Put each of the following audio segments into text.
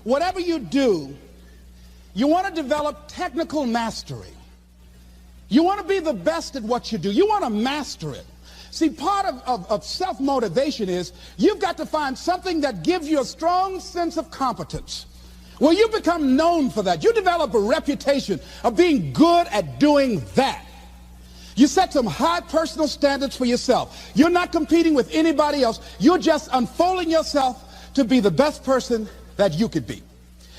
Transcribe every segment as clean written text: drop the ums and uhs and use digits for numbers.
whatever you do, you want to develop technical mastery. You want to be the best at what you do. You want to master it. See, part of self-motivation is you've got to find something that gives you a strong sense of competence. Well, you become known for that. You develop a reputation of being good at doing that. You set some high personal standards for yourself. You're not competing with anybody else. You're just unfolding yourself to be the best person that you could be.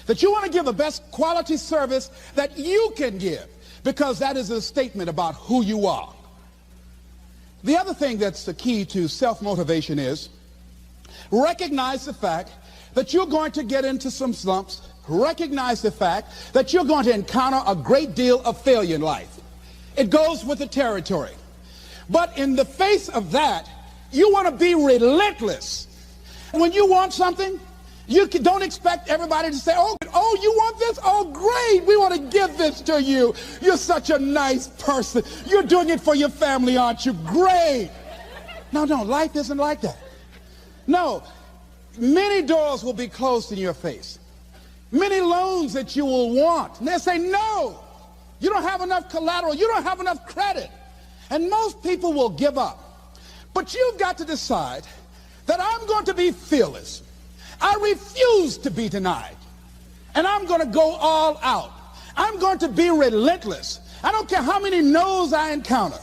That you want to give the best quality service that you can give, because that is a statement about who you are. The other thing that's the key to self-motivation is recognize the fact that you're going to get into some slumps. Recognize the fact that you're going to encounter a great deal of failure in life. It goes with the territory. But in the face of that, you want to be relentless. When you want something, you don't expect everybody to say, oh, you want this? Oh, great. We want to give this to you. You're such a nice person. You're doing it for your family, aren't you? Great. No, life isn't like that. No, many doors will be closed in your face. Many loans that you will want. And they'll say, no, you don't have enough collateral. You don't have enough credit. And most people will give up. But you've got to decide that I'm going to be fearless. I refuse to be denied. And I'm going to go all out. I'm going to be relentless. I don't care how many no's I encounter.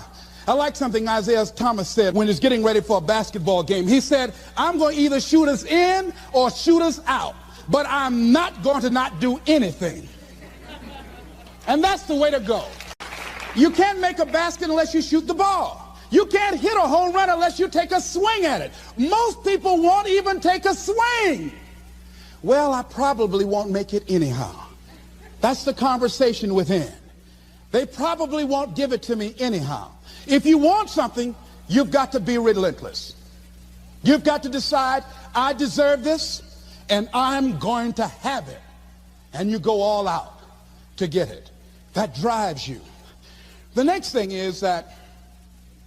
I like something Isaiah Thomas said when he's getting ready for a basketball game. He said, I'm going to either shoot us in or shoot us out, but I'm not going to not do anything. And that's the way to go. You can't make a basket unless you shoot the ball. You can't hit a home run unless you take a swing at it. Most people won't even take a swing. Well, I probably won't make it anyhow. That's the conversation within. They probably won't give it to me anyhow. If you want something, you've got to be relentless. You've got to decide, I deserve this, and I'm going to have it. And you go all out to get it. That drives you. The next thing is that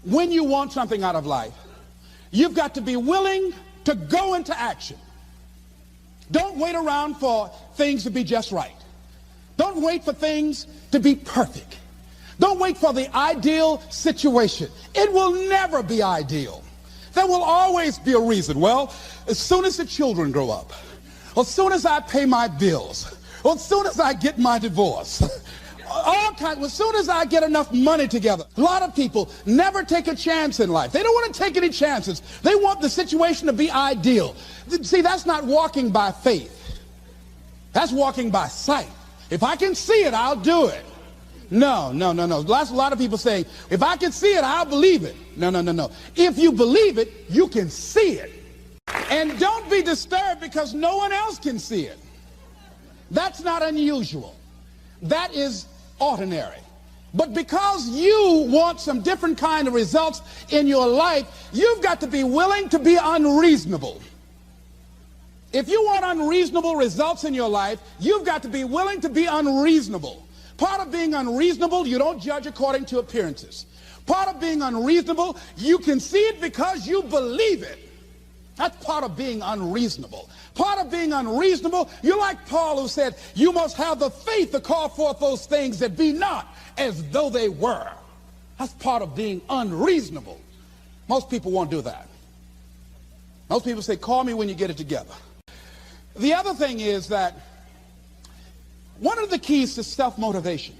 when you want something out of life, you've got to be willing to go into action. Don't wait around for things to be just right. Don't wait for things to be perfect. Don't wait for the ideal situation. It will never be ideal. There will always be a reason. Well, as soon as the children grow up, or as soon as I pay my bills, or as soon as I get my divorce, as soon as I get enough money together. A lot of people never take a chance in life. They don't want to take any chances. They want the situation to be ideal. See, that's not walking by faith. That's walking by sight. If I can see it, I'll do it. No. That's a lot of people saying, if I can see it, I'll believe it. No. If you believe it, you can see it. And don't be disturbed because no one else can see it. That's not unusual. That is ordinary. But because you want some different kind of results in your life, you've got to be willing to be unreasonable. If you want unreasonable results in your life, you've got to be willing to be unreasonable. Part of being unreasonable, you don't judge according to appearances. Part of being unreasonable, you can see it because you believe it. That's part of being unreasonable. Part of being unreasonable, you're like Paul who said, you must have the faith to call forth those things that be not as though they were. That's part of being unreasonable. Most people won't do that. Most people say, call me when you get it together. The other thing is that one of the keys to self-motivation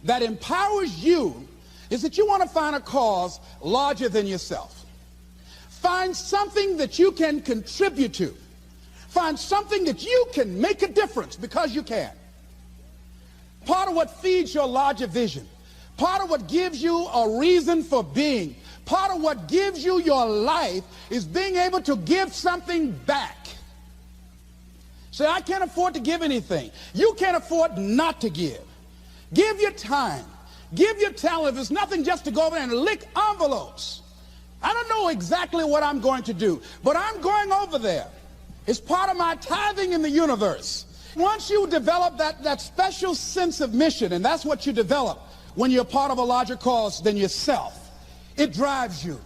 that empowers you is that you want to find a cause larger than yourself. Find something that you can contribute to. Find something that you can make a difference because you can. Part of what feeds your larger vision, part of what gives you a reason for being, part of what gives you your life is being able to give something back. Say, I can't afford to give anything. You can't afford not to give. Give your time. Give your talent. If it's nothing, just to go over there and lick envelopes. I don't know exactly what I'm going to do, but I'm going over there. It's part of my tithing in the universe. Once you develop that special sense of mission, and that's what you develop when you're part of a larger cause than yourself, it drives you.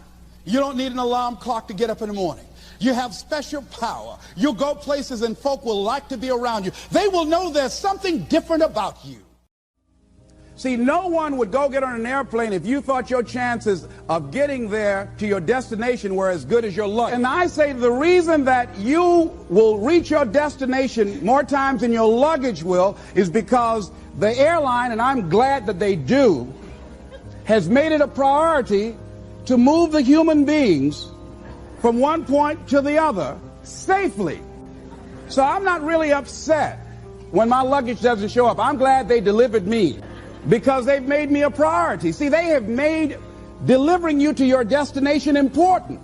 You don't need an alarm clock to get up in the morning. You have special power. You'll go places and folk will like to be around you. They will know there's something different about you. See, no one would go get on an airplane if you thought your chances of getting there to your destination were as good as your luck. And I say the reason that you will reach your destination more times than your luggage will is because the airline, and I'm glad that they do, has made it a priority to move the human beings from one point to the other safely. So I'm not really upset when my luggage doesn't show up. I'm glad they delivered me, because they've made me a priority. See, they have made delivering you to your destination important.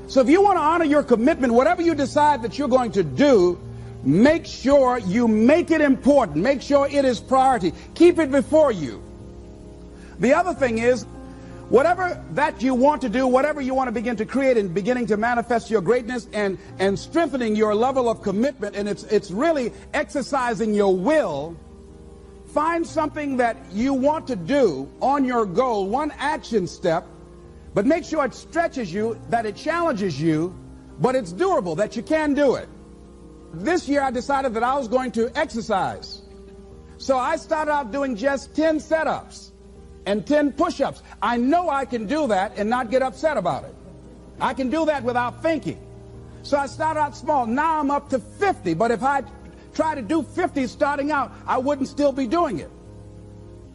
So if you want to honor your commitment, whatever you decide that you're going to do, make sure you make it important. Make sure it is priority. Keep it before you. The other thing is, whatever that you want to do, whatever you want to begin to create and beginning to manifest your greatness and strengthening your level of commitment, and it's really exercising your will. Find something that you want to do on your goal, one action step, but make sure it stretches you, that it challenges you, but it's doable, that you can do it. This year I decided that I was going to exercise. So I started out doing just 10 setups and 10 push-ups. I know I can do that and not get upset about it. I can do that without thinking. So I started out small. Now I'm up to 50, but if I try to do 50 starting out, I wouldn't still be doing it.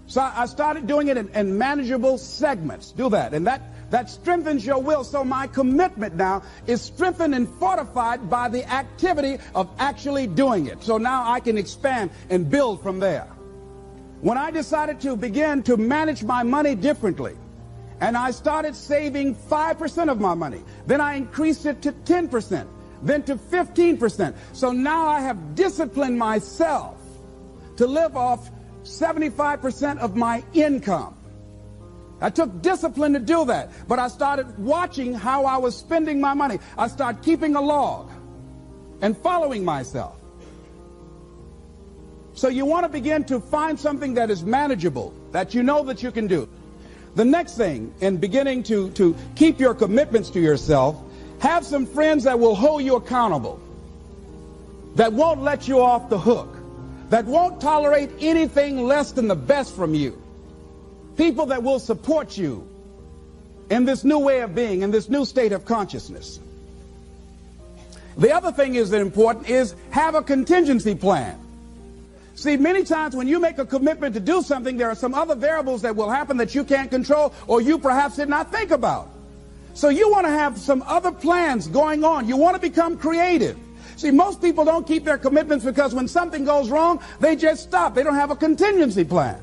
So I started doing it in manageable segments. Do that, and that strengthens your will. So my commitment now is strengthened and fortified by the activity of actually doing it. So now I can expand and build from there. When I decided to begin to manage my money differently, and I started saving 5% of my money, then I increased it to 10%. Then to 15%. So now I have disciplined myself to live off 75% of my income. I took discipline to do that, but I started watching how I was spending my money. I started keeping a log and following myself. So you want to begin to find something that is manageable, that you know that you can do. The next thing, in beginning to keep your commitments to yourself, have some friends that will hold you accountable, that won't let you off the hook, that won't tolerate anything less than the best from you. People that will support you in this new way of being, in this new state of consciousness. The other thing is that important is have a contingency plan. See, many times when you make a commitment to do something, there are some other variables that will happen that you can't control or you perhaps did not think about. So you want to have some other plans going on. You want to become creative. See, most people don't keep their commitments because when something goes wrong, they just stop. They don't have a contingency plan.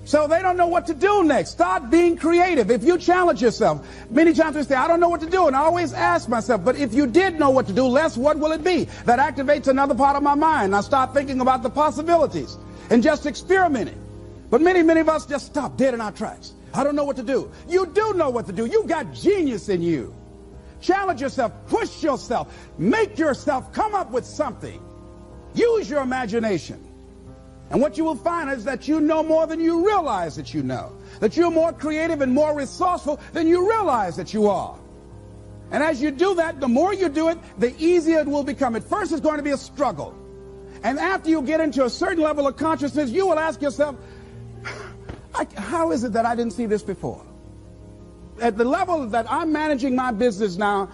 So they don't know what to do next. Start being creative. If you challenge yourself, many times we say, I don't know what to do. And I always ask myself, but if you did know what to do, Les, what will it be? That activates another part of my mind. I start thinking about the possibilities and just experimenting. But many of us just stop dead in our tracks. I don't know what to do. You do know what to do. You've got genius in you. Challenge yourself. Push yourself. Make yourself come up with something. Use your imagination. And what you will find is that you know more than you realize that you know. That you're more creative and more resourceful than you realize that you are. And as you do that, the more you do it, the easier it will become. At first, it's going to be a struggle. And after you get into a certain level of consciousness, you will ask yourself, how is it that I didn't see this before? At the level that I'm managing my business now,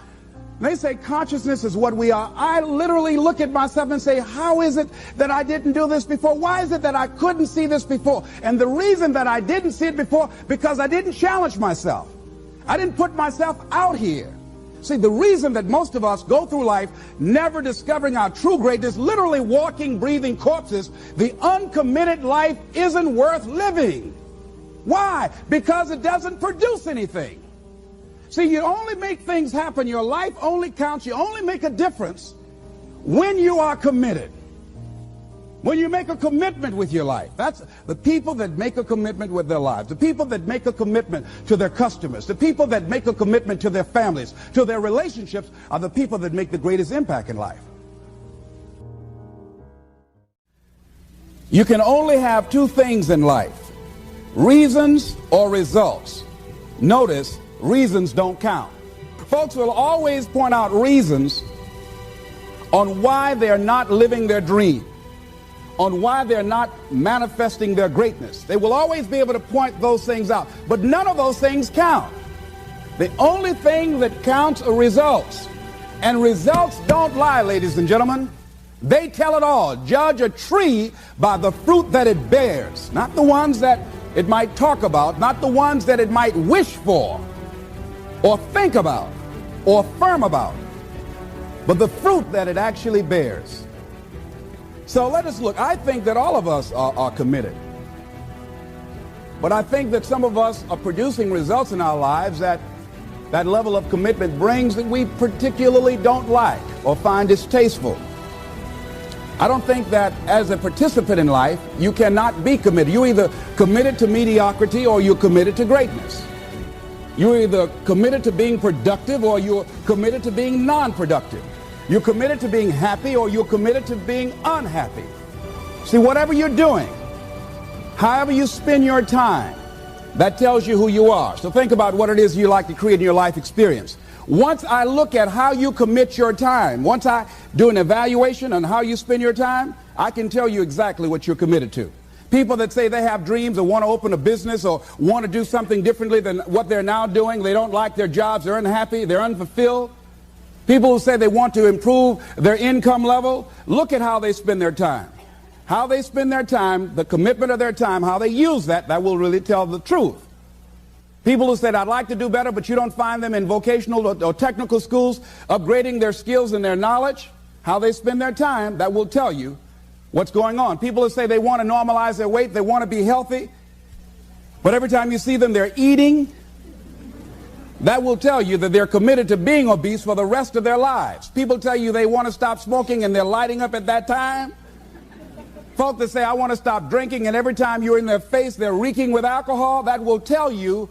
they say consciousness is what we are. I literally look at myself and say, how is it that I didn't do this before? Why is it that I couldn't see this before? And the reason that I didn't see it before, because I didn't challenge myself. I didn't put myself out here. See, the reason that most of us go through life never discovering our true greatness, literally walking, breathing corpses, the uncommitted life isn't worth living. Why? Because it doesn't produce anything. See, you only make things happen. Your life only counts. You only make a difference when you are committed. When you make a commitment with your life. That's the people that make a commitment with their lives. The people that make a commitment to their customers. The people that make a commitment to their families, to their relationships, are the people that make the greatest impact in life. You can only have two things in life. Reasons or results. Notice, reasons don't count. Folks will always point out reasons on why they're not living their dream, on why they're not manifesting their greatness. They will always be able to point those things out, but none of those things count. The only thing that counts are results. And results don't lie, ladies and gentlemen. They tell it all. Judge a tree by the fruit that it bears, not the ones that it might talk about, not the ones that it might wish for or think about or affirm about, but the fruit that it actually bears. So let us look. I think that all of us are committed. But I think that some of us are producing results in our lives that level of commitment brings that we particularly don't like or find distasteful. I don't think that as a participant in life, you cannot be committed. You're either committed to mediocrity or you're committed to greatness. You're either committed to being productive or you're committed to being non-productive. You're committed to being happy or you're committed to being unhappy. See, whatever you're doing, however you spend your time, that tells you who you are. So think about what it is you like to create in your life experience. Once I look at how you commit your time, once I do an evaluation on how you spend your time, I can tell you exactly what you're committed to. People that say they have dreams or want to open a business or want to do something differently than what they're now doing, they don't like their jobs, they're unhappy, they're unfulfilled. People who say they want to improve their income level, look at how they spend their time. How they spend their time, the commitment of their time, how they use that will really tell the truth. People who said, I'd like to do better, but you don't find them in vocational or technical schools upgrading their skills and their knowledge, how they spend their time, that will tell you what's going on. People who say they want to normalize their weight, they want to be healthy, but every time you see them, they're eating, that will tell you that they're committed to being obese for the rest of their lives. People tell you they want to stop smoking and they're lighting up at that time. Folk that say, I want to stop drinking, and every time you're in their face, they're reeking with alcohol, that will tell you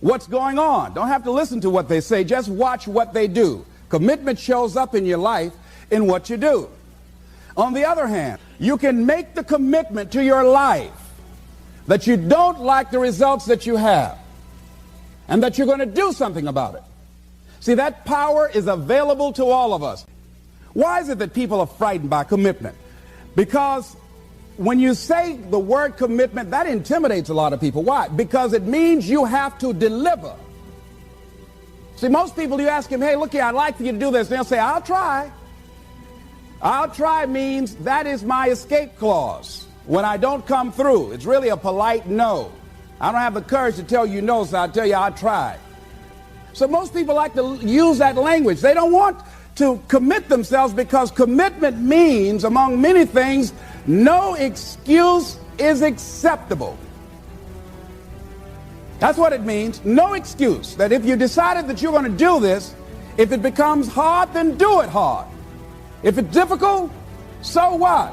what's going on. Don't have to listen to what they say, just watch what they do. Commitment shows up in your life in what you do. On the other hand, you can make the commitment to your life that you don't like the results that you have and that you're going to do something about it. See, that power is available to all of us. Why is it that people are frightened by commitment? Because when you say the word commitment, that intimidates a lot of people. Why? Because it means you have to deliver. See, most people, you ask them, hey, look here, I'd like for you to do this. They'll say, I'll try. I'll try means that is my escape clause. When I don't come through, it's really a polite no. I don't have the courage to tell you no, so I'll tell you I'll try. So most people like to use that language. They don't want to commit themselves because commitment means, among many things, no excuse is acceptable. That's what it means, no excuse. That if you decided that you're going to do this, if it becomes hard, then do it hard. If it's difficult, so what?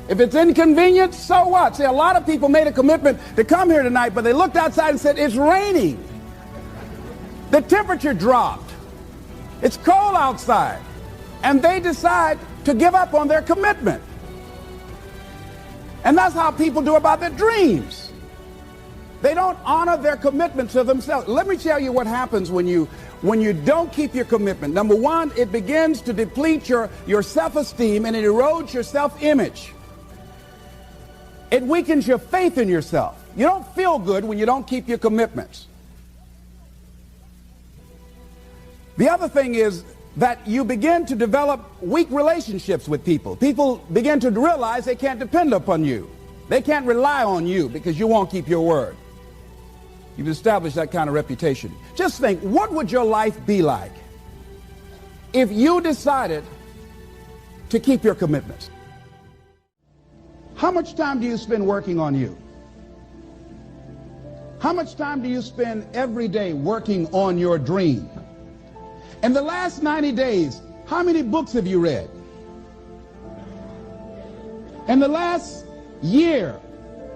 If it's inconvenient, so what? See, a lot of people made a commitment to come here tonight, but they looked outside and said, it's raining. The temperature dropped. It's cold outside. And they decide to give up on their commitment. And that's how people do about their dreams. They don't honor their commitment to themselves. Let me tell you what happens when you don't keep your commitment. Number one, it begins to deplete your self-esteem and it erodes your self-image. It weakens your faith in yourself. You don't feel good when you don't keep your commitments. The other thing is that you begin to develop weak relationships with people. People begin to realize they can't depend upon you. They can't rely on you because you won't keep your word. You've established that kind of reputation. Just think, what would your life be like if you decided to keep your commitments? How much time do you spend working on you? How much time do you spend every day working on your dream? In the last 90 days, how many books have you read? In the last year,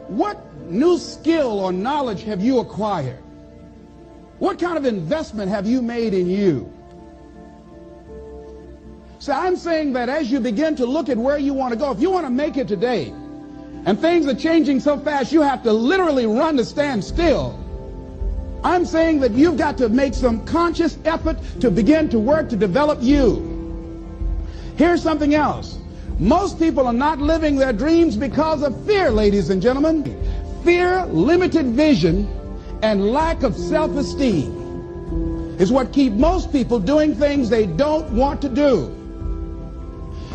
what new skill or knowledge have you acquired? What kind of investment have you made in you? So I'm saying that as you begin to look at where you want to go, if you want to make it today, and things are changing so fast, you have to literally run to stand still. I'm saying that you've got to make some conscious effort to begin to work to develop you. Here's something else. Most people are not living their dreams because of fear, ladies and gentlemen. Fear, limited vision, and lack of self-esteem is what keep most people doing things they don't want to do.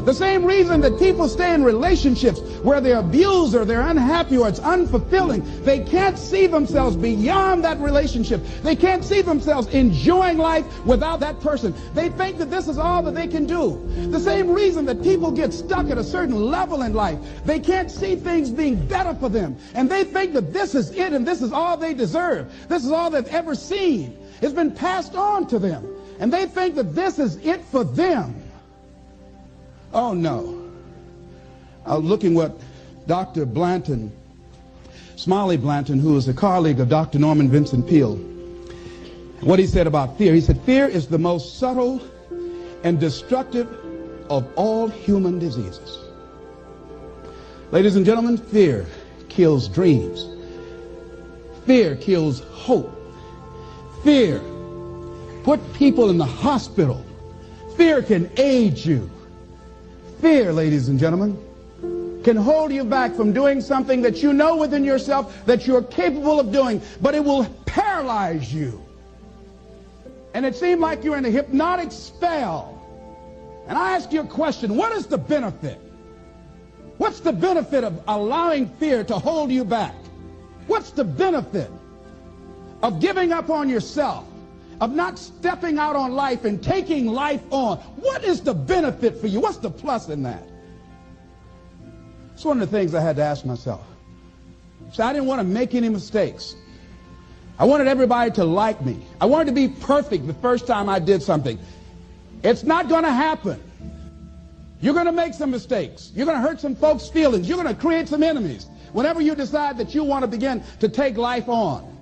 The same reason that people stay in relationships where they're abused or they're unhappy or it's unfulfilling, they can't see themselves beyond that relationship. They can't see themselves enjoying life without that person. They think that this is all that they can do. The same reason that people get stuck at a certain level in life, they can't see things being better for them. And they think that this is it and this is all they deserve. This is all they've ever seen. It's been passed on to them. And they think that this is it for them. Oh, no. I was looking what Dr. Blanton, Smiley Blanton, who is a colleague of Dr. Norman Vincent Peale, what he said about fear. He said, fear is the most subtle and destructive of all human diseases. Ladies and gentlemen, fear kills dreams. Fear kills hope. Fear put people in the hospital. Fear can age you. Fear, ladies and gentlemen, can hold you back from doing something that you know within yourself that you're capable of doing, but it will paralyze you. And it seemed like you're in a hypnotic spell. And I ask you a question, what is the benefit? What's the benefit of allowing fear to hold you back? What's the benefit of giving up on yourself? Of not stepping out on life and taking life on? What is the benefit for you? What's the plus in that? It's one of the things I had to ask myself. So I didn't want to make any mistakes. I wanted everybody to like me. I wanted to be perfect the first time I did something. It's not going to happen. You're going to make some mistakes. You're going to hurt some folks' feelings. You're going to create some enemies whenever you decide that you want to begin to take life on.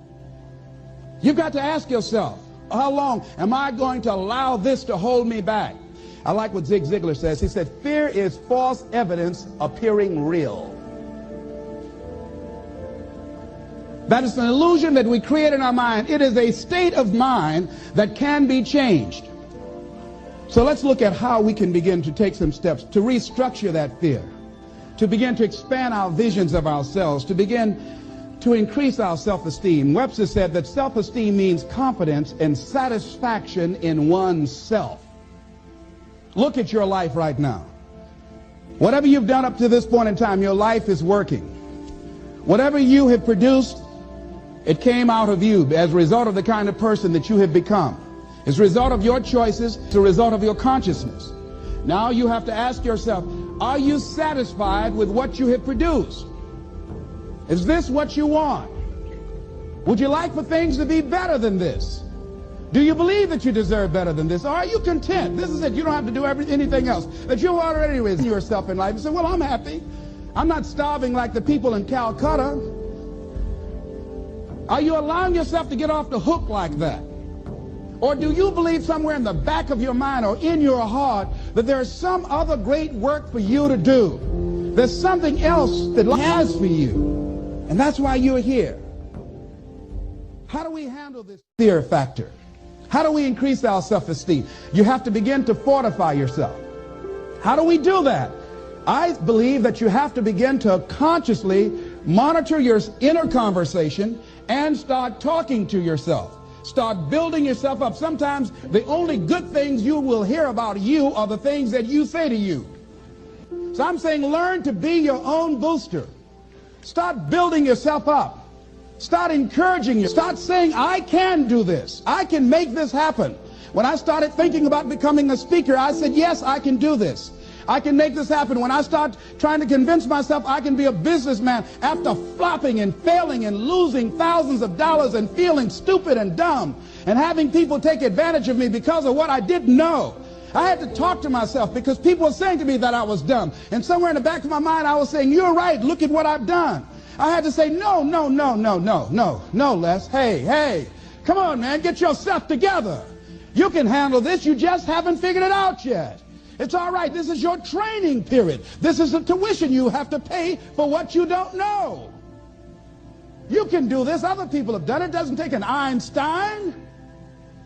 You've got to ask yourself, how long am I going to allow this to hold me back? I like what Zig Ziglar says. He said, fear is false evidence appearing real. That is an illusion that we create in our mind. It is a state of mind that can be changed. So let's look at how we can begin to take some steps to restructure that fear, to begin to expand our visions of ourselves, to begin to increase our self-esteem. Webster said that self-esteem means confidence and satisfaction in oneself. Look at your life right now. Whatever you've done up to this point in time, your life is working. Whatever you have produced, it came out of you as a result of the kind of person that you have become. As a result of your choices, as a result of your consciousness. Now you have to ask yourself, are you satisfied with what you have produced? Is this what you want? Would you like for things to be better than this? Do you believe that you deserve better than this? Or are you content? This is it. You don't have to do anything else. That you've already raised yourself in life and say, well, I'm happy. I'm not starving like the people in Calcutta. Are you allowing yourself to get off the hook like that? Or do you believe somewhere in the back of your mind or in your heart that there is some other great work for you to do? There's something else that life has for you. And that's why you're here. How do we handle this fear factor? How do we increase our self-esteem? You have to begin to fortify yourself. How do we do that? I believe that you have to begin to consciously monitor your inner conversation and start talking to yourself. Start building yourself up. Sometimes the only good things you will hear about you are the things that you say to you. So I'm saying learn to be your own booster. Start building yourself up. Start encouraging you. Start saying, I can do this. I can make this happen. When I started thinking about becoming a speaker, I said, yes, I can do this. I can make this happen. When I start trying to convince myself I can be a businessman after flopping and failing and losing thousands of dollars and feeling stupid and dumb and having people take advantage of me because of what I didn't know. I had to talk to myself because people were saying to me that I was dumb. And somewhere in the back of my mind, I was saying, you're right. Look at what I've done. I had to say, no, Les. Hey, come on, man. Get yourself together. You can handle this. You just haven't figured it out yet. It's all right. This is your training period. This is the tuition you have to pay for what you don't know. You can do this. Other people have done it. It doesn't take an Einstein.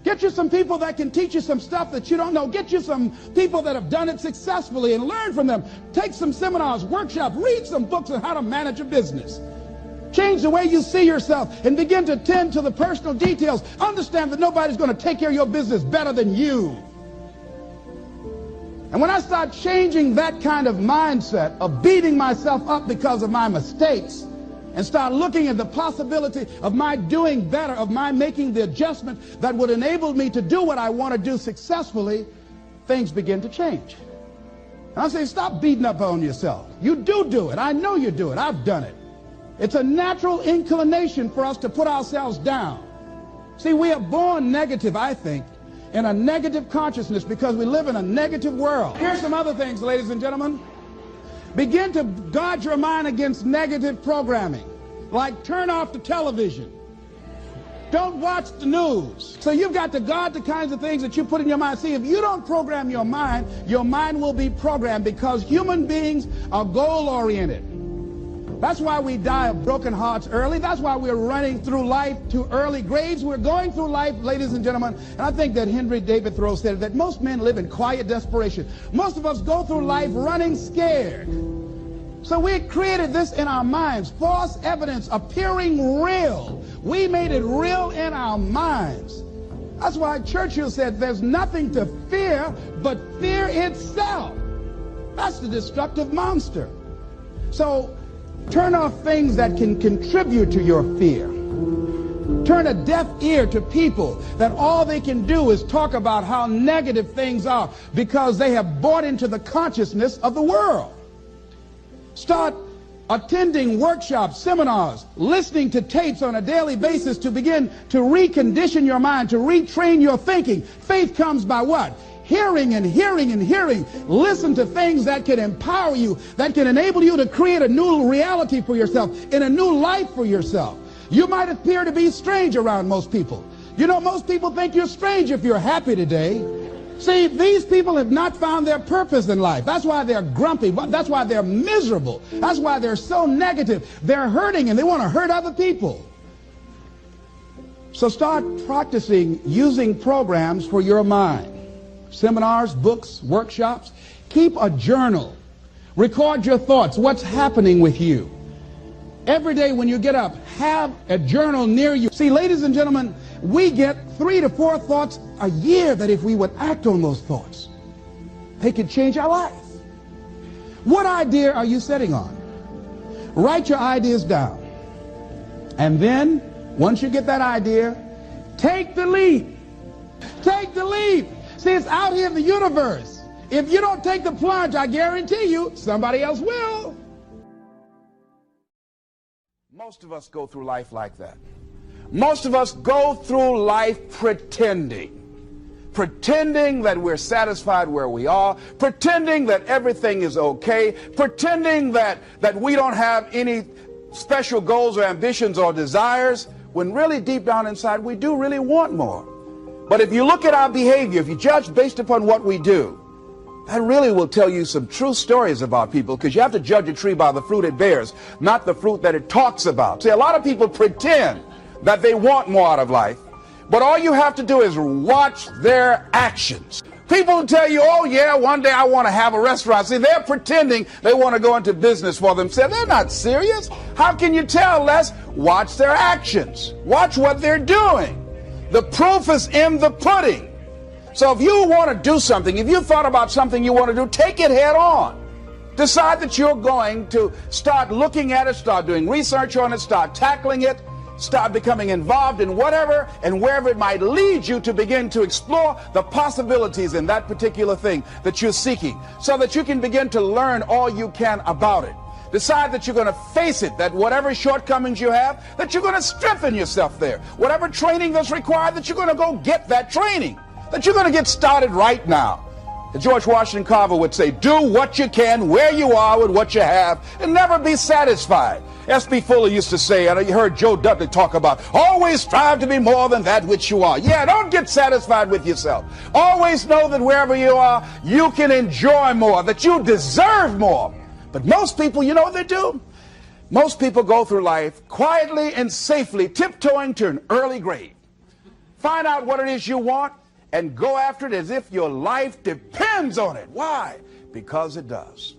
Get you some people that can teach you some stuff that you don't know. Get you some people that have done it successfully and learn from them. Take some seminars, workshops, read some books on how to manage a business. Change the way you see yourself and begin to tend to the personal details. Understand that nobody's going to take care of your business better than you. And when I start changing that kind of mindset of beating myself up because of my mistakes and start looking at the possibility of my doing better, of my making the adjustment that would enable me to do what I want to do successfully, things begin to change. And I say, stop beating up on yourself. You do it. I know you do it. I've done it. It's a natural inclination for us to put ourselves down. See, we are born negative, I think, in a negative consciousness because we live in a negative world. Here's some other things, ladies and gentlemen. Begin to guard your mind against negative programming, like turn off the television. Don't watch the news. So you've got to guard the kinds of things that you put in your mind. See, if you don't program your mind will be programmed, because human beings are goal-oriented. That's why we die of broken hearts early. That's why we're running through life to early graves. We're going through life, ladies and gentlemen, and I think that Henry David Thoreau said that most men live in quiet desperation. Most of us go through life running scared. So we created this in our minds, false evidence appearing real. We made it real in our minds. That's why Churchill said there's nothing to fear but fear itself. That's the destructive monster. So turn off things that can contribute to your fear. Turn a deaf ear to people that all they can do is talk about how negative things are because they have bought into the consciousness of the world. Start attending workshops, seminars, listening to tapes on a daily basis to begin to recondition your mind, to retrain your thinking. Faith comes by what? Hearing and hearing and hearing. Listen to things that can empower you, that can enable you to create a new reality for yourself, and a new life for yourself. You might appear to be strange around most people. You know, most people think you're strange if you're happy today. See, these people have not found their purpose in life. That's why they're grumpy. That's why they're miserable. That's why they're so negative. They're hurting and they want to hurt other people. So start practicing using programs for your mind. Seminars, books, workshops. Keep a journal. Record your thoughts. What's happening with you? Every day when you get up, have a journal near you. See, ladies and gentlemen, we get 3 to 4 thoughts a year that if we would act on those thoughts, they could change our life. What idea are you sitting on? Write your ideas down. And then, once you get that idea, take the leap. Take the leap. See, it's out here in the universe. If you don't take the plunge, I guarantee you, somebody else will. Most of us go through life like that. Most of us go through life pretending that we're satisfied where we are, pretending that everything is okay, pretending that we don't have any special goals or ambitions or desires, when really deep down inside we do really want more. But if you look at our behavior, if you judge based upon what we do, that really will tell you some true stories about people, because you have to judge a tree by the fruit it bears, not the fruit that it talks about. See, a lot of people pretend that they want more out of life, but all you have to do is watch their actions. People tell you, oh yeah, one day I want to have a restaurant. See, they're pretending they want to go into business for themselves. They're not serious. How can you tell, Les? Watch their actions. Watch what they're doing. The proof is in the pudding. So if you want to do something, if you thought about something you want to do, take it head on. Decide that you're going to start looking at it, start doing research on it, start tackling it, start becoming involved in whatever and wherever it might lead you, to begin to explore the possibilities in that particular thing that you're seeking, so that you can begin to learn all you can about it. Decide that you're going to face it, that whatever shortcomings you have, that you're going to strengthen yourself there. Whatever training that's required, that you're going to go get that training, that you're going to get started right now. George Washington Carver would say, do what you can where you are with what you have, and never be satisfied. S.B. Fuller used to say, and you heard Joe Dudley talk about, always strive to be more than that which you are. Yeah, don't get satisfied with yourself. Always know that wherever you are, you can enjoy more, that you deserve more. But most people, you know what they do? Most people go through life quietly and safely tiptoeing to an early grave. Find out what it is you want and go after it as if your life depends on it. Why? Because it does.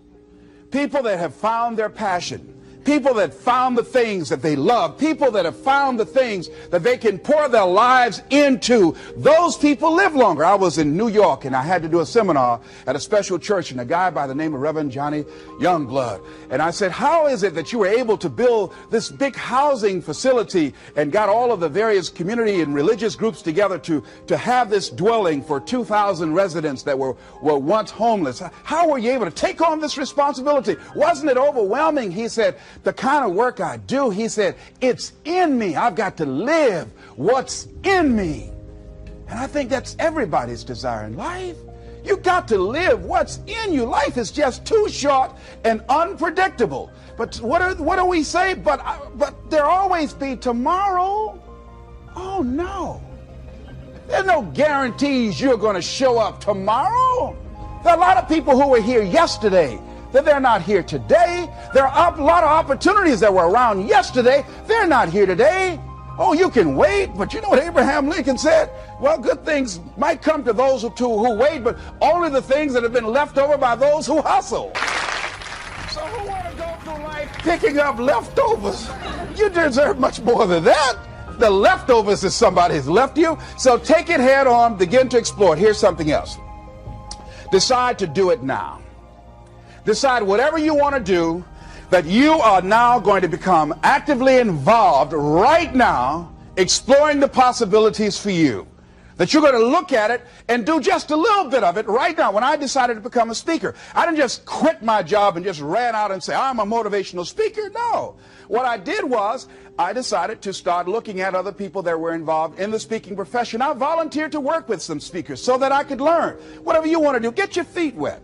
People that have found their passion, people that found the things that they love, people that have found the things that they can pour their lives into, those people live longer. I was in New York and I had to do a seminar at a special church, and a guy by the name of Reverend Johnny Youngblood. And I said, how is it that you were able to build this big housing facility and got all of the various community and religious groups together to have this dwelling for 2,000 residents that were once homeless? How were you able to take on this responsibility? Wasn't it overwhelming? He said, the kind of work I do, he said, it's in me. I've got to live what's in me. And I think that's everybody's desire in life. You got to live what's in you. Life is just too short and unpredictable. But what do we say? But there always be tomorrow. Oh no. There's no guarantees you're going to show up tomorrow. There are a lot of people who were here yesterday that they're not here today. There are a lot of opportunities that were around yesterday. They're not here today. Oh, you can wait, but you know what Abraham Lincoln said? Well, good things might come to those who wait, but only the things that have been left over by those who hustle. So who want to go through life picking up leftovers? You deserve much more than that. The leftovers is somebody has left you. So take it head on, begin to explore it. Here's something else. Decide to do it now. Decide whatever you want to do, that you are now going to become actively involved right now, exploring the possibilities for you. That you're going to look at it and do just a little bit of it right now. When I decided to become a speaker, I didn't just quit my job and just ran out and say, I'm a motivational speaker. No. What I did was I decided to start looking at other people that were involved in the speaking profession. I volunteered to work with some speakers so that I could learn. Whatever you want to do, get your feet wet.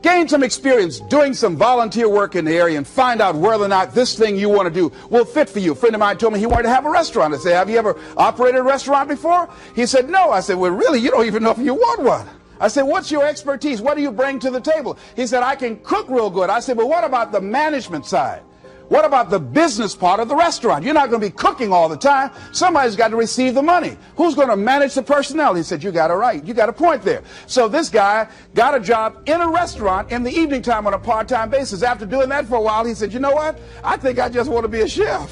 Gain some experience doing some volunteer work in the area and find out whether or not this thing you want to do will fit for you. A friend of mine told me he wanted to have a restaurant. I said, have you ever operated a restaurant before? He said, no. I said, well, really, you don't even know if you want one. I said, what's your expertise? What do you bring to the table? He said, I can cook real good. I said, well, what about the management side? What about the business part of the restaurant? You're not going to be cooking all the time. Somebody's got to receive the money. Who's going to manage the personnel? He said, you got it right. You got a point there. So this guy got a job in a restaurant in the evening time on a part-time basis. After doing that for a while, he said, you know what? I think I just want to be a chef.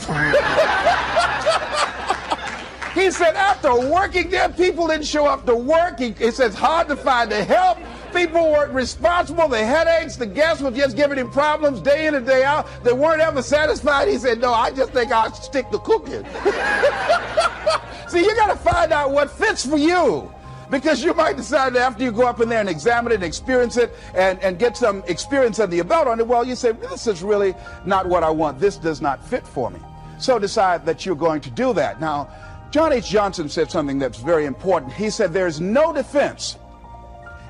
He said, after working there, people didn't show up to work. He said, it's hard to find the help. People weren't responsible. The headaches, the guests were just giving him problems day in and day out. They weren't ever satisfied. He said, no, I just think I'll stick to cooking. See, you got to find out what fits for you. Because you might decide that after you go up in there and examine it and experience it and get some experience under your belt on it, well, you say, this is really not what I want. This does not fit for me. So decide that you're going to do that. Now, John H. Johnson said something that's very important. He said, there's no defense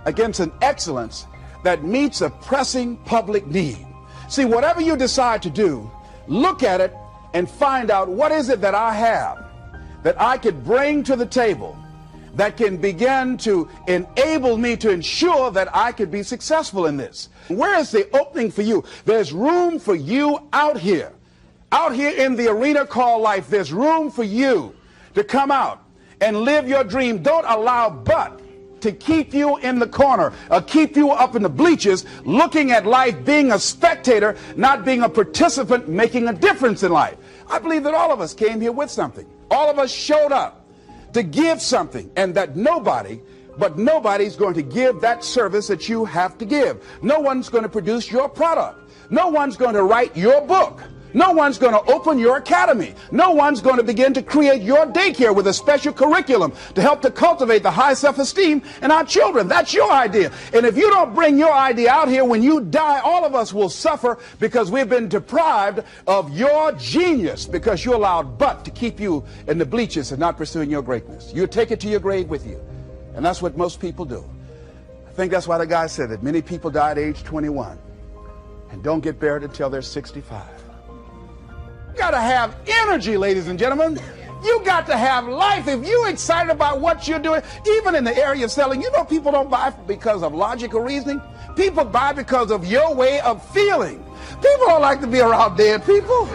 against an excellence that meets a pressing public need. See, whatever you decide to do, look at it and find out what is it that I have that I could bring to the table that can begin to enable me to ensure that I could be successful in this. Where is the opening for you? There's room for you out here in the arena called life. There's room for you to come out and live your dream. Don't allow but to keep you in the corner, keep you up in the bleachers, looking at life, being a spectator, not being a participant, making a difference in life. I believe that all of us came here with something. All of us showed up to give something, and that nobody's going to give that service that you have to give. No one's going to produce your product. No one's going to write your book. No one's going to open your academy. No one's going to begin to create your daycare with a special curriculum to help to cultivate the high self-esteem in our children. That's your idea. And if you don't bring your idea out here, when you die, all of us will suffer because we've been deprived of your genius because you allowed but to keep you in the bleachers and not pursuing your greatness. You take it to your grave with you. And that's what most people do. I think that's why the guy said that many people die at age 21 and don't get buried until they're 65. You got to have energy, ladies and gentlemen. You got to have life. If you're excited about what you're doing, even in the area of selling, you know people don't buy because of logical reasoning. People buy because of your way of feeling. People don't like to be around dead people.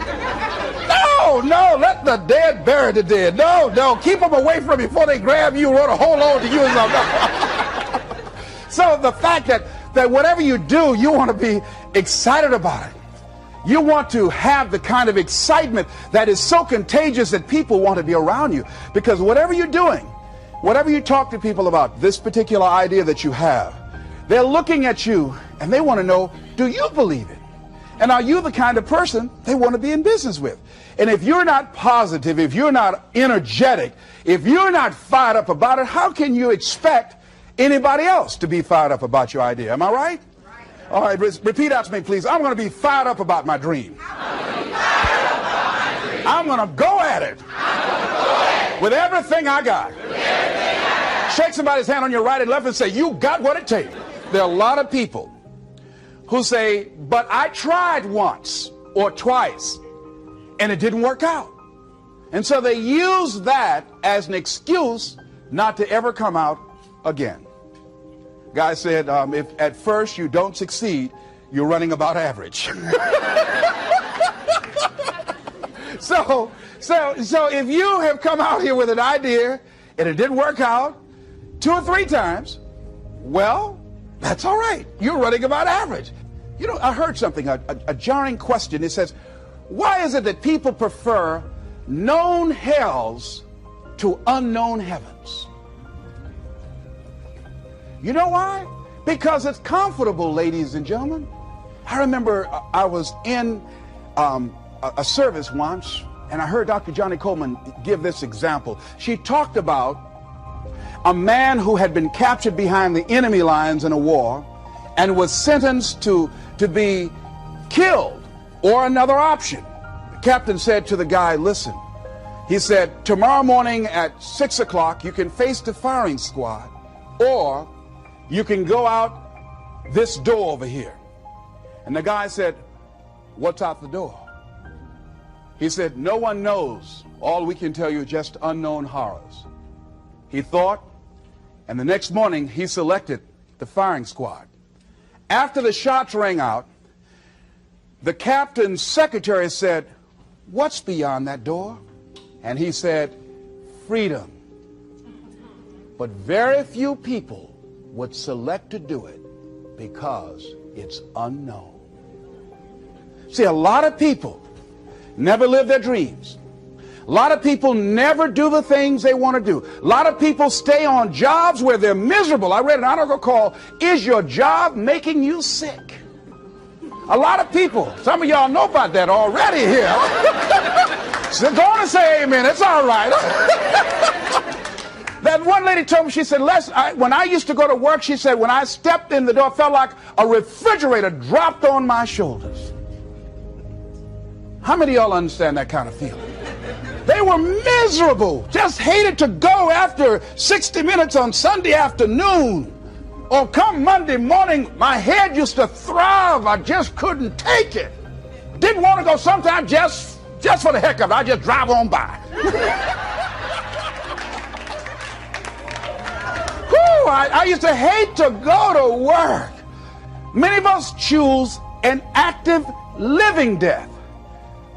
No, let the dead bury the dead. No, keep them away from you before they grab you and want to hold on to you or something. So the fact that whatever you do, you want to be excited about it. You want to have the kind of excitement that is so contagious that people want to be around you. Because whatever you're doing, whatever you talk to people about, this particular idea that you have, they're looking at you and they want to know, do you believe it? And are you the kind of person they want to be in business with? And if you're not positive, if you're not energetic, if you're not fired up about it, how can you expect anybody else to be fired up about your idea? Am I right? All right, repeat after me, please. I'm going to be fired up about my dream. I'm going to go at it with everything I got. Shake somebody's hand on your right and left and say, you got what it takes. There are a lot of people who say, but I tried once or twice and it didn't work out. And so they use that as an excuse not to ever come out again. Guy said, if at first you don't succeed, you're running about average. So if you have come out here with an idea and it didn't work out 2 or 3 times, well, that's all right. You're running about average. You know, I heard something, a jarring question. It says, why is it that people prefer known hells to unknown heavens? You know why? Because it's comfortable, ladies and gentlemen. I remember I was in a service once, and I heard Dr. Johnny Coleman give this example. She talked about a man who had been captured behind the enemy lines in a war and was sentenced to be killed or another option. The captain said to the guy, listen, he said, tomorrow morning at 6 o'clock, you can face the firing squad, or you can go out this door over here. And the guy said, what's out the door? He said, no one knows. All we can tell you is just unknown horrors. He thought, and the next morning he selected the firing squad. After the shots rang out, the captain's secretary said, what's beyond that door? And he said, freedom. But very few people would select to do it because it's unknown. See, a lot of people never live their dreams. A lot of people never do the things they want to do. A lot of people stay on jobs where they're miserable. I read an article called, Is Your Job Making You Sick? A lot of people, some of y'all know about that already here. So go on and say amen, it's all right. That one lady told me, she said, when I used to go to work, she said, when I stepped in the door, it felt like a refrigerator dropped on my shoulders. How many of y'all understand that kind of feeling? They were miserable, just hated to go after 60 minutes on Sunday afternoon. Or come Monday morning, my head used to throb. I just couldn't take it. Didn't want to go sometimes just for the heck of it. I just drive on by. I used to hate to go to work. Many of us choose an active living death.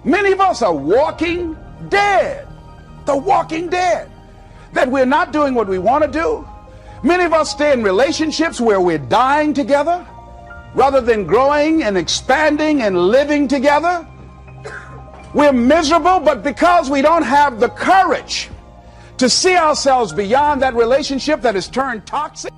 Many of us are walking dead. The walking dead. That we're not doing what we want to do. Many of us stay in relationships where we're dying together rather than growing and expanding and living together. We're miserable, but because we don't have the courage to see ourselves beyond that relationship that has turned toxic.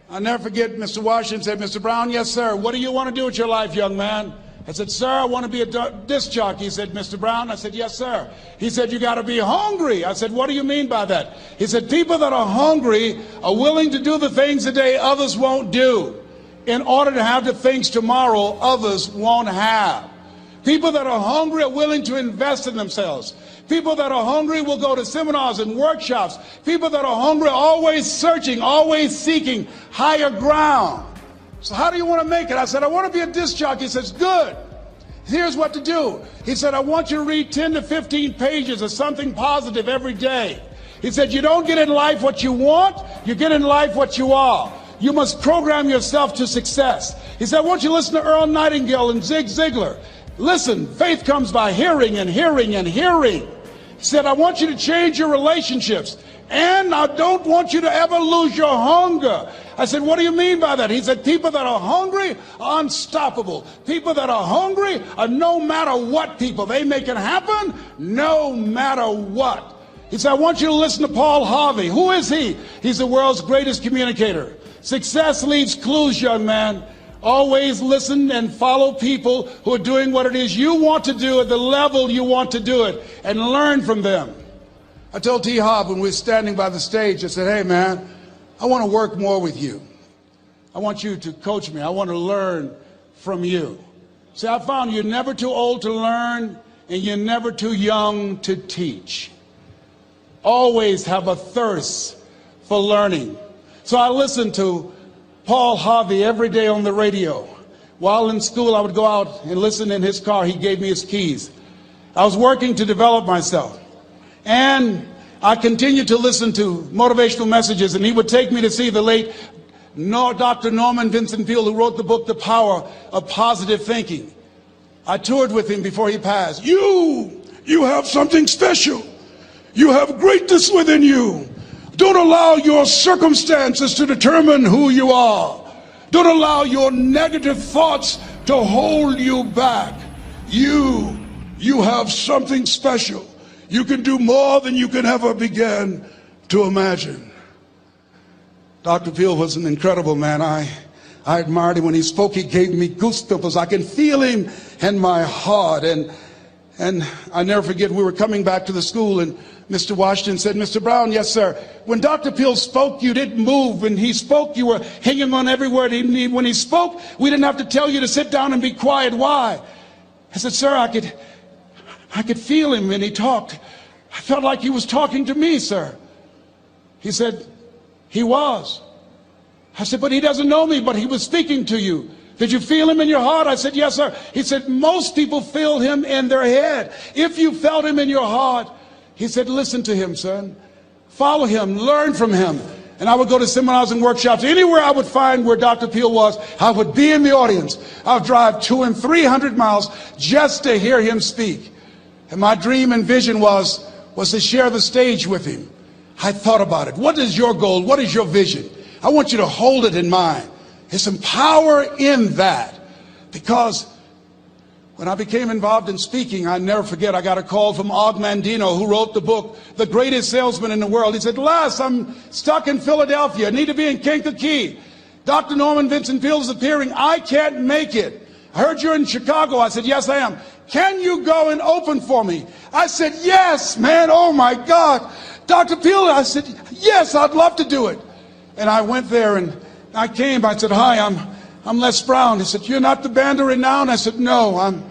I'll never forget Mr. Washington said, Mr. Brown, yes, sir. What do you want to do with your life, young man? I said, sir, I want to be a disc jockey. He said, Mr. Brown? I said, yes, sir. He said, you got to be hungry. I said, what do you mean by that? He said, people that are hungry are willing to do the things today others won't do in order to have the things tomorrow others won't have. People that are hungry are willing to invest in themselves. People that are hungry will go to seminars and workshops. People that are hungry are always searching, always seeking higher ground. So how do you want to make it? I said, I want to be a disc jockey. He says, good. Here's what to do. He said, I want you to read 10 to 15 pages of something positive every day. He said, you don't get in life what you want, you get in life what you are. You must program yourself to success. He said, I want you to listen to Earl Nightingale and Zig Ziglar. Listen, faith comes by hearing and hearing and hearing. He said, I want you to change your relationships. And I don't want you to ever lose your hunger. I said, what do you mean by that? He said, people that are hungry are unstoppable. People that are hungry are no matter what people. They make it happen no matter what. He said, I want you to listen to Paul Harvey. Who is he? He's the world's greatest communicator. Success leaves clues, young man. Always listen and follow people who are doing what it is you want to do at the level you want to do it, and learn from them. I told T. Hobb when we were standing by the stage, I said, hey man, I want to work more with you. I want you to coach me. I want to learn from you. See, I found you're never too old to learn and you're never too young to teach. Always have a thirst for learning. So I listened to Paul Harvey every day on the radio. While in school, I would go out and listen in his car. He gave me his keys. I was working to develop myself. And I continued to listen to motivational messages, and he would take me to see the late Dr. Norman Vincent Peale, who wrote the book, The Power of Positive Thinking. I toured with him before he passed. You have something special. You have greatness within you. Don't allow your circumstances to determine who you are. Don't allow your negative thoughts to hold you back. You have something special. You can do more than you can ever begin to imagine. Dr. Peale was an incredible man. I admired him. When he spoke, he gave me goosebumps. I can feel him in my heart. And I never forget, we were coming back to the school, and Mr. Washington said, Mr. Brown, yes, sir. When Dr. Peale spoke, you didn't move. When he spoke, you were hanging on every word. When he spoke, we didn't have to tell you to sit down and be quiet. Why? I said, sir, I could feel him when he talked. I felt like he was talking to me, sir. He said, he was. I said, but he doesn't know me, but he was speaking to you. Did you feel him in your heart? I said, yes, sir. He said, most people feel him in their head. If you felt him in your heart, he said, listen to him, son. Follow him, learn from him. And I would go to seminars and workshops. Anywhere I would find where Dr. Peale was, I would be in the audience. I would drive 200 and 300 miles just to hear him speak. And my dream and vision was to share the stage with him. I thought about it. What is your goal? What is your vision? I want you to hold it in mind. There's some power in that. Because when I became involved in speaking, I never forget, I got a call from Og Mandino, who wrote the book, The Greatest Salesman in the World. He said, Les, I'm stuck in Philadelphia. I need to be in Kankakee. Dr. Norman Vincent Peale is appearing. I can't make it. I heard you're in Chicago. I said, yes, I am. Can you go and open for me? I said, yes, man. Oh, my God. Dr. Peale, I said, yes, I'd love to do it. And I went there and I came. I said, hi, I'm Les Brown. He said, you're not the band of renown? I said, no, I'm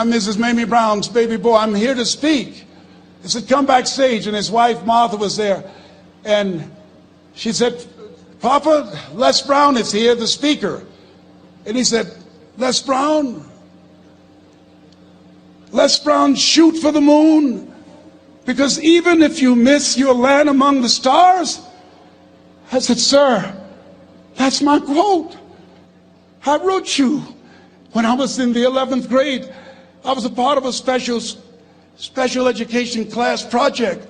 Mrs. Mamie Brown's baby boy. I'm here to speak. He said, come backstage. And his wife, Martha, was there. And she said, Papa, Les Brown is here, the speaker. And he said, Les Brown, shoot for the moon. Because even if you miss, you'll land among the stars. I said, sir, that's my quote. I wrote you when I was in the 11th grade. I was a part of a special education class project.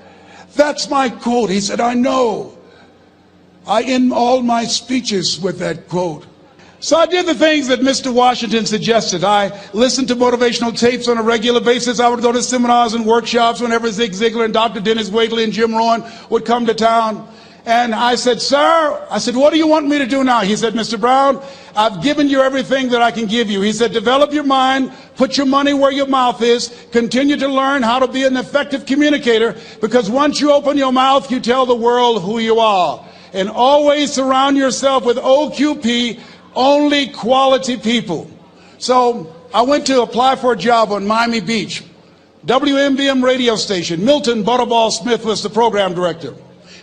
That's my quote. He said, I know. I end all my speeches with that quote. So I did the things that Mr. Washington suggested. I listened to motivational tapes on a regular basis. I would go to seminars and workshops whenever Zig Ziglar and Dr. Dennis Wagley and Jim Rohn would come to town. And I said, sir, what do you want me to do now? He said, Mr. Brown, I've given you everything that I can give you. He said, develop your mind, put your money where your mouth is, continue to learn how to be an effective communicator, because once you open your mouth, you tell the world who you are. And always surround yourself with OQP, only quality people. So I went to apply for a job on Miami Beach. WMBM radio station. Milton Butterball Smith was the program director.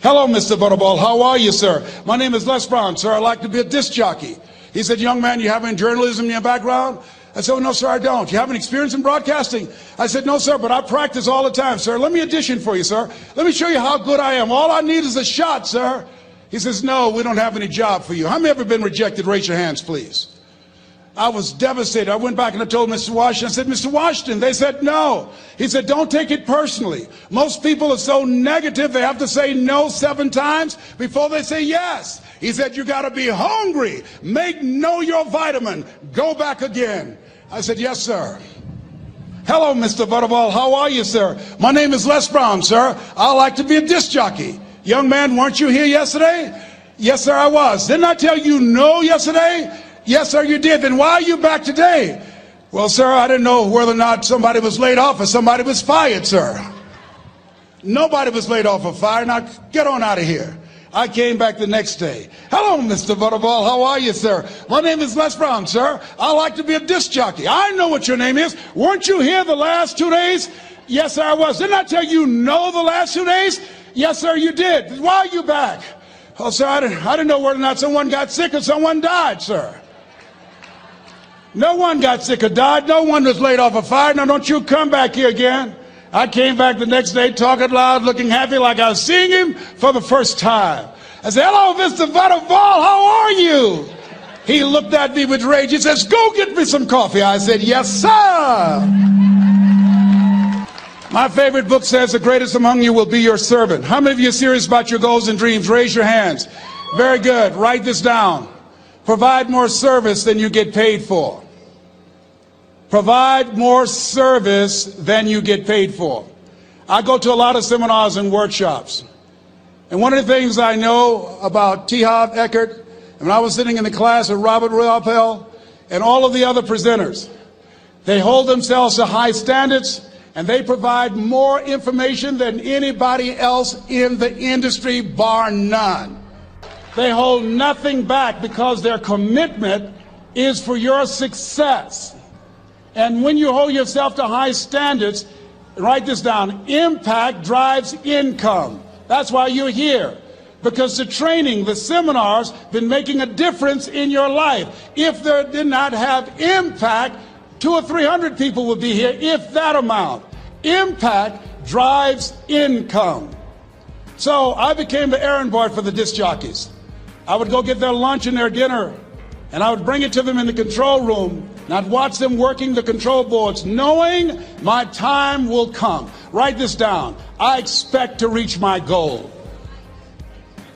Hello, Mr. Butterball. How are you, sir? My name is Les Brown, sir. I'd like to be a disc jockey. He said, young man, you have any journalism in your background? I said, oh, no, sir, I don't. You have any experience in broadcasting? I said, no, sir, but I practice all the time, sir. Let me audition for you, sir. Let me show you how good I am. All I need is a shot, sir. He says, no, we don't have any job for you. How many ever been rejected? Raise your hands, please. I was devastated. I went back and I told Mr. Washington, I said, Mr. Washington, they said no. He said, don't take it personally. Most people are so negative, they have to say no 7 times before they say yes. He said, you got to be hungry. Make know your vitamin. Go back again. I said, yes, sir. Hello, Mr. Butterball. How are you, sir? My name is Les Brown, sir. I like to be a disc jockey. Young man, weren't you here yesterday? Yes, sir, I was. Didn't I tell you no yesterday? Yes, sir, you did. Then why are you back today? Well, sir, I didn't know whether or not somebody was laid off or somebody was fired, sir. Nobody was laid off or fired. Now, get on out of here. I came back the next day. Hello, Mr. Butterball. How are you, sir? My name is Les Brown, sir. I like to be a disc jockey. I know what your name is. Weren't you here the last 2 days? Yes, sir, I was. Didn't I tell you no the last 2 days? Yes, sir, you did. Why are you back? Oh, sir, I didn't know whether or not someone got sick or someone died, sir. No one got sick or died. No one was laid off or fired. Now, don't you come back here again. I came back the next day talking loud, looking happy like I was seeing him for the first time. I said, hello, Mr. Butterball, how are you? He looked at me with rage. He says, go get me some coffee. I said, yes, sir. My favorite book says, the greatest among you will be your servant. How many of you are serious about your goals and dreams? Raise your hands. Very good. Write this down. Provide more service than you get paid for. Provide more service than you get paid for. I go to a lot of seminars and workshops. And one of the things I know about T. Harv Eckert, and when I was sitting in the class with Robert Ruppel and all of the other presenters, they hold themselves to high standards and they provide more information than anybody else in the industry, bar none. They hold nothing back because their commitment is for your success. And when you hold yourself to high standards, write this down, impact drives income. That's why you're here. Because the training, the seminars, been making a difference in your life. If they did not have impact, 200 or 300 people would be here, if that amount. Impact drives income. So I became the errand boy for the disc jockeys. I would go get their lunch and their dinner, and I would bring it to them in the control room, and I'd watch them working the control boards, knowing my time will come. Write this down. I expect to reach my goal.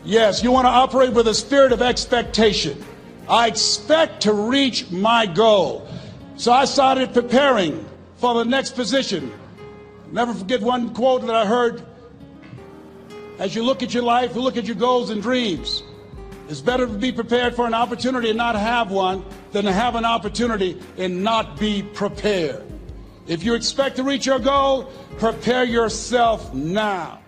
Yes, you want to operate with a spirit of expectation. I expect to reach my goal. So I started preparing for the next position. Never forget one quote that I heard. As you look at your life, you look at your goals and dreams. It's better to be prepared for an opportunity and not have one than to have an opportunity and not be prepared. If you expect to reach your goal, prepare yourself now.